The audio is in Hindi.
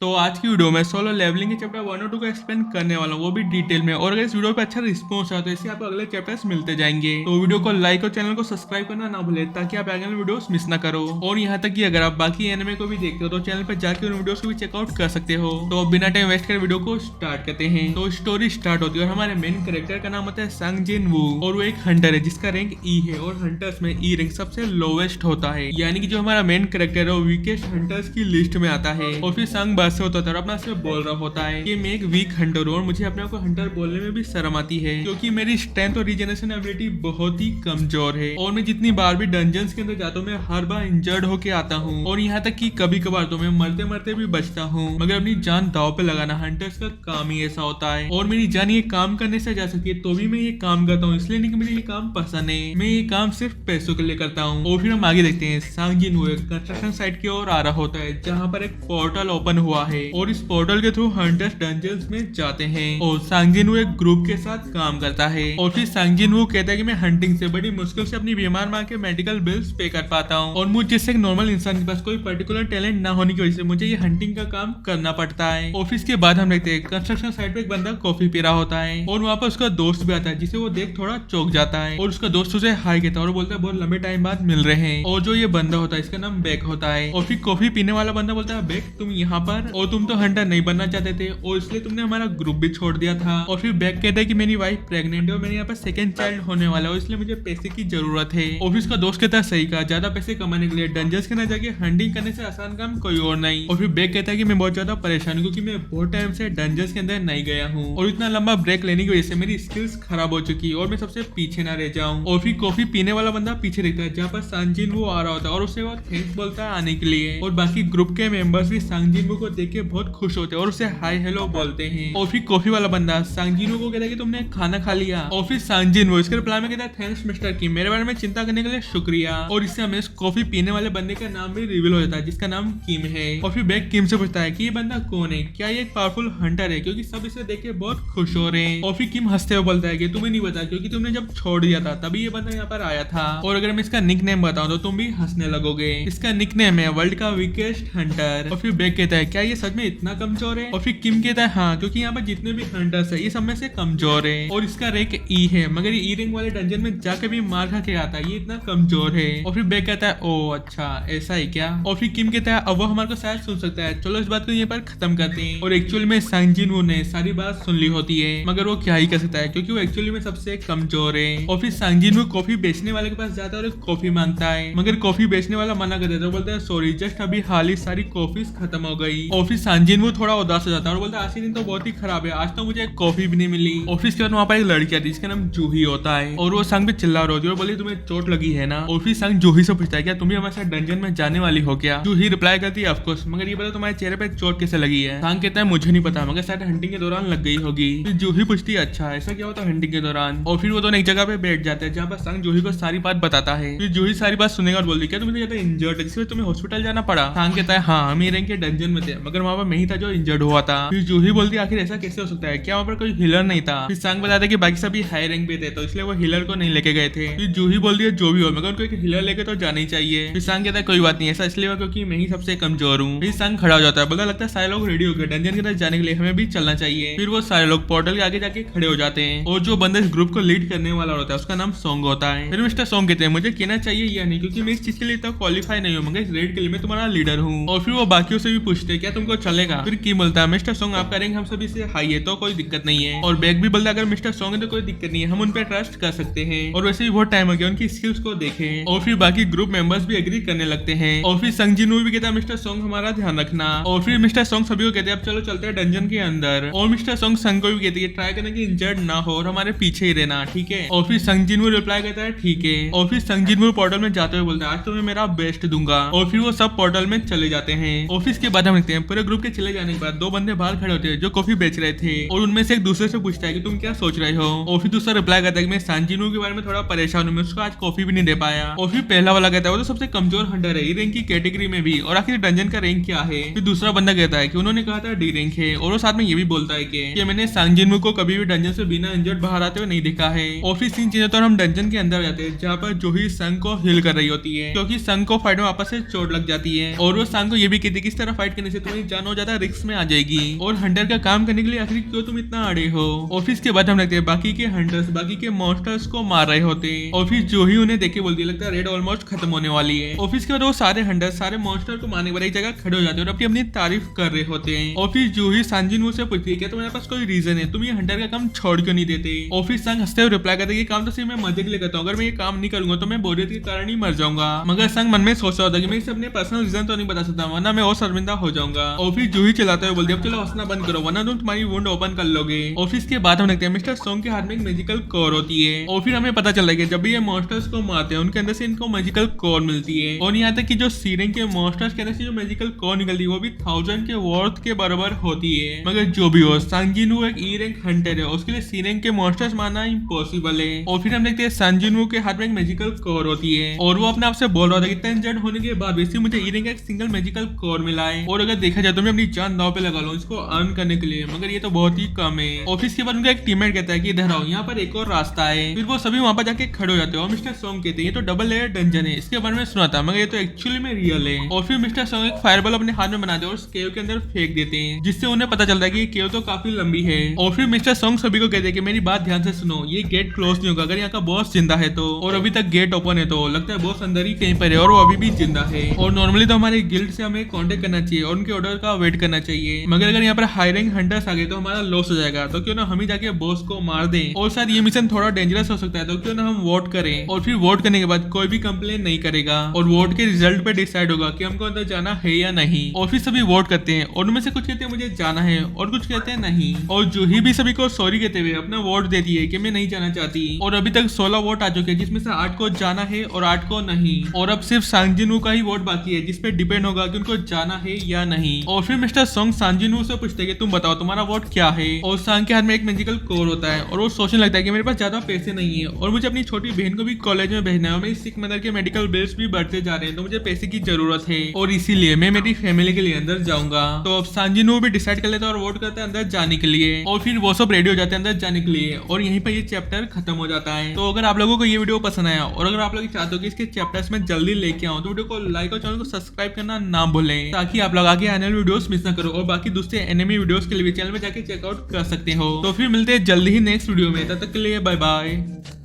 तो आज की वीडियो में सोलो लेवलिंग के चैप्टर 1 और 2 को एक्सप्लेन करने वाला हूँ, वो भी डिटेल में। और अगर इस वीडियो पे अच्छा रिस्पॉन्स आता है तो इससे आपको अगले चैप्टर्स मिलते जाएंगे। तो वीडियो को लाइक और चैनल को सब्सक्राइब करना ना भूले ताकि आप आगे वीडियोस मिस ना करो। और यहाँ तक कि अगर आप बाकी एनिमे को भी देखते हो तो चैनल पर जाकर उन वीडियोस को भी चेकआउट कर सकते हो। तो बिना टाइम वेस्ट कर वीडियो को स्टार्ट करते हैं। तो स्टोरी स्टार्ट होती है और हमारे मेन कैरेक्टर का नाम होता है सांग जिन वू और वो एक हंटर है जिसका रैंक ई है और हंटर्स में ई रैंक सबसे लोवेस्ट होता है, यानी कि जो हमारा मेन कैरेक्टर है वो वीकेस्ट हंटर्स की लिस्ट में आता है। और फिर सांग बस से होता है और अपना से बोल रहा होता है कि मैं एक वीक हंटर हूँ और मुझे अपने आप को हंटर बोलने में भी शर्म आती है क्योंकि मेरी स्ट्रेंथ और रीजनरेशन एबिलिटी बहुत ही कमजोर है और मैं जितनी बार भी डंजन्स के अंदर जाता हूँ मैं हर बार इंजर्ड होके आता हूँ और यहाँ तक कि कभी कभार तो मैं मरते मरते भी बचता हूँ, मगर अपनी जान दाव पे लगाना हंटर्स का काम ही ऐसा होता है। और मेरी जान ये काम करने से जा सके तो भी मैं ये काम करता हूँ, इसलिए नहीं कि मुझे ये काम पसंद है, मैं ये काम सिर्फ पैसों के लिए करता हूँ। और फिर हम आगे देखते हैं सांग जिन वू कंस्ट्रक्शन साइट की ओर आ रहा होता है जहाँ पर एक पोर्टल ओपन हुआ है और इस पोर्टल के थ्रू हंटर्स डंजन्स में जाते हैं और सांग जिन वू एक ग्रुप के साथ काम करता है। और फिर सांग जिन वू कहता है कि मैं हंटिंग से बड़ी मुश्किल से अपनी बीमार माँ के मेडिकल बिल्स पे कर पाता हूँ और मुझ जैसे एक नॉर्मल इंसान के पास कोई पर्टिकुलर टैलेंट ना होने की वजह से मुझे ये हंटिंग का काम करना पड़ता है। ऑफिस के बाद हम देखते हैं कंस्ट्रक्शन साइट पे एक बंदा कॉफी पी रहा होता है और वहाँ पर उसका दोस्त भी आता है जिसे वो देख थोड़ा चौंक जाता है और उसका दोस्त उसे हाई कहता है और बोलता है बहुत लंबे टाइम बाद मिल रहे हैं। और जो ये बंदा होता है इसका नाम बेक होता है और फिर कॉफी पीने वाला बंदा बोलता है बेक तुम यहाँ पर, और तुम तो हंटर नहीं बनना चाहते थे और इसलिए तुमने हमारा ग्रुप भी छोड़ दिया था। और फिर बेक कहता है कि मेरी वाइफ प्रेग्नेंट है और मेरे यहाँ पर सेकंड चाइल्ड होने वाला है इसलिए मुझे पैसे की जरूरत है। ऑफिस का दोस्त कहता है सही कहा, ज्यादा पैसे कमाने के लिए डंजन्स के ना जाके हंटिंग करने से आसान काम कोई और नहीं। और फिर बेक कहता है कि मैं बहुत ज्यादा परेशान हूँ क्योंकि मैं बहुत टाइम से डंजन्स के अंदर नहीं गया हूँ और इतना लंबा ब्रेक लेने की वजह से मेरी स्किल्स खराब हो चुकी है और मैं सबसे पीछे ना रह जाऊँ। और फिर कॉफी पीने वाला बंदा पीछे देखता है जहाँ पर सांजिन वो आ रहा होता है और उसे वो थैंक्स बोलता है आने के लिए। और बाकी ग्रुप के मेंबर्स भी सांजिन को देख के बहुत खुश होते हैं और उसे हाई हेलो बोलते हैं। और फिर कॉफी वाला बंदा सांजिन को कहता है कि तुमने खाना खा लिया और फिर सांजिन वो इसके रिप्लाई में कहता है थैंक्स मिस्टर किम, मेरे बारे में चिंता करने के लिए शुक्रिया। और इससे हमें इस कॉफी पीने वाले बंदे का नाम भी रिवील हो जाता है जिसका नाम किम है। और फिर बैक किम से पूछता है कि ये बंदा कौन है, क्या ये एक पावरफुल हंटर है, क्योंकि सब इसे देख के बहुत खुश हो रहे हैं। और फिर किम हंसते हुए बोलता है कि तुम्हें नहीं पता क्योंकि तुमने जब छोड़ दिया था तभी ये बंदा यहाँ पर आया था। और अगर मैं इसका निक नेम बताऊं तो तुम भी हंसने लगोगे। इसका निक नेम है वर्ल्ड का वीकेस्ट हंटर। और फिर बैक कहता है क्या ये सच में इतना कमजोर है। और फिर किम कहता है हाँ, क्योंकि यहाँ पर जितने भी हंटर्स है ये सब में से कमजोर है और इसका रैंक ई है, मगर ये ई रैंक वाले डंजन में जाकर भी मार खा के आता है, ये इतना कमजोर है। और फिर बैक कहता है ओ अच्छा ऐसा है क्या। और फिर किम कहता है अब वो हमारे को शायद सुन सकता है, चलो इस बात को यहाँ पर खत्म करते हैं। और एक्चुअली में सांग जिन वू ने सारी बात सुन ली होती है मगर वो क्या ही कर सकता है क्योंकि वो एक्चुअली में सबसे कमजोर है। और फिर सांग जिन वू कॉफी बेचने वाले के पास जाता है और कॉफी मांगता है मगर कॉफी बेचने वाला मना कर देता है, बोलता है सॉरी जस्ट अभी हाल ही सारी कॉफीज खत्म हो गई। और फिर सांग जिन वू थोड़ा उदास हो जाता है और बोलता है आज के दिन तो बहुत ही खराब है, आज तो मुझे कॉफी भी नहीं मिली। ऑफिस के बाद वहाँ पर एक लड़की आती है जिसका नाम जूही होता है और वो सांग पे चिल्ला रही होती है और बोली तुम्हें चोट लगी है ना। और फिर सांग जूही से पूछता है क्या तुम भी हमारे साथ डंजन में जाने वाली हो क्या। जूही रिप्लाई करती है ऑफकोर्स, मगर ये बता तुम्हारे चेहरे पे चोट कैसे लगी है। सांग कहता है मुझे नहीं पता मगर शायद हंटिंग के दौरान लग गई होगी। फिर जूही पूछती है अच्छा ऐसा क्या होता है हंटिंग के दौरान। और फिर वो दोनों एक जगह पे बैठ जाते हैं जहाँ पर सांग जूही को सारी बात बताता है। फिर जूही सारी बात सुनेगा और बोलती क्या तुम्हें ज्यादा इंजर्ड है जिसमें तुम्हें हॉस्पिटल जाना पड़ा। सांग कहता है हाँ हम रैंक के डंजन में थे मगर वहाँ पर मैं ही था जो इंजर्ड हुआ था। फिर जूही बोलती आखिर ऐसा कैसे हो सकता है, क्या वहाँ पर कोई हीलर नहीं था। फिर सांग बताता है कि बाकी सभी हाई रैंक पे थे तो इसलिए वो हीलर को नहीं लेके गए थे। फिर जूही बोलती है जो भी हो मगर उनको एक हीलर लेके तो जाना ही चाहिए। फिर सांग कहता है कोई बात नहीं ऐसा इसलिए हुआ क्योंकि मैं ही सबसे कमजोर हूँ। फिर सांग खड़ा हो जाता है, बोलता लगता है सारे लोग रेडी हो गए डंजन की तरफ जाने के लिए, हमें भी चलना चाहिए। फिर वो सारे लोग पोर्टल के आगे जाके खड़े हो जाते हैं और जो बंदा इस ग्रुप को लीड करने वाला होता है उसका नाम सॉन्ग होता है। फिर मिस्टर सॉन्ग कहते हैं मुझे कहना चाहिए या नहीं क्योंकि मैं इस चीज के लिए तो क्वालिफाई नहीं हूँ मगर इस रेड के लिए मैं तुम्हारा लीडर हूँ। और फिर वो बाकियों से भी पूछते हैं क्या तुमको चलेगा। फिर की बोलता है मिस्टर सॉन्ग आपका रैंक हम सभी से हाई है तो कोई दिक्कत नहीं है। और बैग भी बोलता है अगर मिस्टर सॉन्ग है तो कोई दिक्कत नहीं है, हम उन पर ट्रस्ट कर सकते हैं। और वैसे भी बहुत टाइम हो गया उनकी स्किल्स को देखें। और फिर बाकी ग्रुप मेंबर्स भी एग्री करने लगते हैं। और फिर संग जिन वू भी कहता है मिस्टर सॉन्ग हमारा ध्यान रखना। और फिर मिस्टर सॉन्ग सभी को कहते हैं अब चलो चलते हैं डंजन के अंदर। और मिस्टर सॉन्ग संग को भी कहती है ट्राई करने की इंजर्ड ना हो और हमारे पीछे ही रहना ठीक है। और फिर संग जिन वू रिप्लाई करता है ठीक है। और फिर संग जिन वू पोर्टल में जाते हुए बोलता है आज तो मैं मेरा बेस्ट दूंगा। और फिर वो सब पोर्टल में चले जाते हैं। ऑफिस के बाद हम देखते हैं पूरे ग्रुप के चले जाने के बाद दो बंदे बाहर खड़े होते हैं जो कॉफी बेच रहे थे और उनमें से एक दूसरे से पूछता है कि तुम क्या सोच रहे हो। और फिर दूसरा रिप्लाई करता है कि मैं सांग जिन वू के बारे में थोड़ा परेशान हूँ, मैं उसको आज कॉफी भी नहीं दे पाया। और फिर पहला वाला कहता है वो तो सबसे कमजोर हंटर है रैंक की कैटेगरी में भी, और आखिर डंजन का रैंक क्या है। फिर दूसरा बंदा कहता है कि उन्होंने कहा था डी रैंक है और वो साथ में ये भी बोलता है कि मैंने सांग जिन वू को कभी भी डंजन से बिना इंजर्ड बाहर आते हुए नहीं देखा है। और फिर सीन चेंज तो हम डंजन के अंदर जाते हैं जहाँ पर जूही संग को हिल कर रही होती है क्योंकि संग को फाइट में वापस से चोट लग जाती है और वो संग को ये भी कहती है कि इस तरह फाइट करने से तुम्हारी जान और ज्यादा रिस्क में आ जाएगी। और हंटर का काम करने के लिए आखिर क्यों तुम इतना अड़े हो। ऑफिस के बाद हम लगते हैं बाकी के हंटर्स बाकी के मॉन्स्टर्स को मार रहे होते हैं। ऑफिस जो ही उन्हें देखे बोलती है लगता है रेड ऑलमोस्ट खत्म होने वाली है। ऑफिस के बाद वो सारे हंटर्स सारे मॉन्स्टर को मारने वाली जगह खड़े हो जाते हैं और अपनी अपनी तारीफ कर रहे होते हैं। ऑफिस जो ही सांजिन से पूछती है क्या तुम्हारे पास कोई रीजन है, तुम ये हंटर का काम छोड़ क्यों नहीं देते। ऑफिस संग हंसते हुए रिप्लाई करते काम तो सिर्फ मैं मजे के लिए करता हूँ, अगर मैं ये काम नहीं करूंगा तो मैं बोरियत के कारण ही मर जाऊंगा। मगर संग मन में सोच रहा होता कि मैं इसे अपने पर्सनल रीजन तो नहीं बता सकता वरना मैं और शर्मिंदा हो जाऊंगा। ऑफिस जो ही चलाते हुए बोलते अब चलो हंसना बंद करो वरना तुम तुम्हारी वुंड ओपन कर लोगे। ऑफिस के बाद हम देखते हैं मिस्टर सोंग के हाथ में एक मैजिकल कोर होती है और फिर हमें पता चल रहा है कि जब भी ये मॉन्स्टर्स को मारते हैं उनके अंदर से इनको मैजिकल कोर मिलती है। और यहाँ तक कि जो सीरेंग के मॉन्स्टर्स के अंदर से जो मैजिकल कोर निकलती है वो भी 1000 के वर्थ के बराबर होती है। मगर जो भी हो सांजिनवू एक ई रैंक हंटर है, उसके लिए सीरेंग के मॉन्स्टर्स मारना इम्पॉसिबल है। और फिर हम देखते हैं सांजिनवू के हाथ में एक मैजिकल कोर होती है और वो अपने आप से बोल रहा था कि 10 इंजर्ड होने के बाद वैसे मुझे ई रैंक का एक सिंगल मैजिकल कोर मिला है और अगर देखा जाए तो मैं अपनी जान दांव पे लगा लूं इसको अर्न करने के लिए, मगर ये तो बहुत ही कम है। ऑफिस के बाद उनका एक टीममेट कहता है कि इधर आओ यहाँ पर एक और रास्ता है। फिर वो सभी वहां पर जाके खड़े हो जाते हैं और मिस्टर सोंग कहते हैं ये तो डबल लेयर डंजन है, इसके बारे में सुना था मगर ये तो एक्चुअली में रियल है। और फिर मिस्टर सोंग एक फायरबॉल अपने हाथ में बनाते हैं और उस केव के अंदर फेंक देते हैं जिससे उन्हें पता चलता है कि ये केव तो काफी लंबी है। और फिर मिस्टर सोंग सभी को कहते हैं कि मेरी बात ध्यान से सुनो, ये गेट क्लोज नहीं होगा अगर यहाँ का बॉस जिंदा है तो, और अभी तक गेट ओपन है तो लगता है बॉस अंदर ही कहीं पर है और वो अभी भी जिंदा है। और नॉर्मली तो हमारे गिल्ड से हमें कांटेक्ट करना चाहिए और उनके ऑर्डर का वेट करना चाहिए, मगर अगर यहाँ पर हाई रैंक हंटर्स आ गए तो हमारा लॉस हो जाएगा, तो क्यों ना हम ही जाके बॉस को मार दें। और शायद ये मिशन थोड़ा डेंजरस हो सकता है तो क्यों ना हम वोट करें और फिर वोट करने के बाद कोई भी कंप्लेन नहीं करेगा और वोट के रिजल्ट पे डिसाइड होगा कि हमको अंदर जाना है या नहीं। और फिर सभी वोट करते हैं और उनमें से कुछ कहते हैं मुझे जाना है और कुछ कहते हैं नहीं। और जूही भी सभी को सॉरी कहते हुए अपना वोट देती है कि मैं नहीं जाना चाहती। और अभी तक 16 वोट आ चुके हैं जिसमें से 8 को जाना है और 8 को नहीं, और अब सिर्फ सांजिनवू का ही वोट बाकी है जिसपे डिपेंड होगा कि उनको जाना है या नहीं। और फिर मिस्टर सोंग सांजिनवू से पूछते हैं कि तुम बताओ तुम्हारा वोट क्या है। और सांग के हाथ में एक मैजिकल कोर होता है और वो सोचने लगता है कि मेरे पास ज्यादा पैसे नहीं है और मुझे अपनी छोटी बहन को भी कॉलेज में भेजना है और मेरी सिक मदर के मेडिकल बिल्स भी बढ़ते जा रहे हैं तो मुझे पैसे की जरूरत है और इसीलिए मैं मेरी फैमिली के लिए अंदर जाऊंगा। तो अब सांजिनवू भी डिसाइड कर लेता है और वोट करता है अंदर जाने के लिए और फिर वो सब रेडी हो जाते हैं अंदर जाने के लिए और यहीं पर ये चैप्टर खत्म हो जाता है। तो अगर आप लोगों को ये वीडियो पसंद आया और अगर आप लोग चाहते हो कि इसके चैप्टर्स में जल्दी लेके आऊं तो वीडियो को लाइक और चैनल को सब्सक्राइब करना ना भूलें ताकि आप लोग आगे आने वाले वीडियोस मिस ना करो और बाकी दूसरे एनिमे वीडियोस के लिए भी चैनल में जाके चेकआउट कर सकते हो। तो फिर मिलते हैं जल्दी ही नेक्स्ट वीडियो में, तब तक के लिए बाय बाय।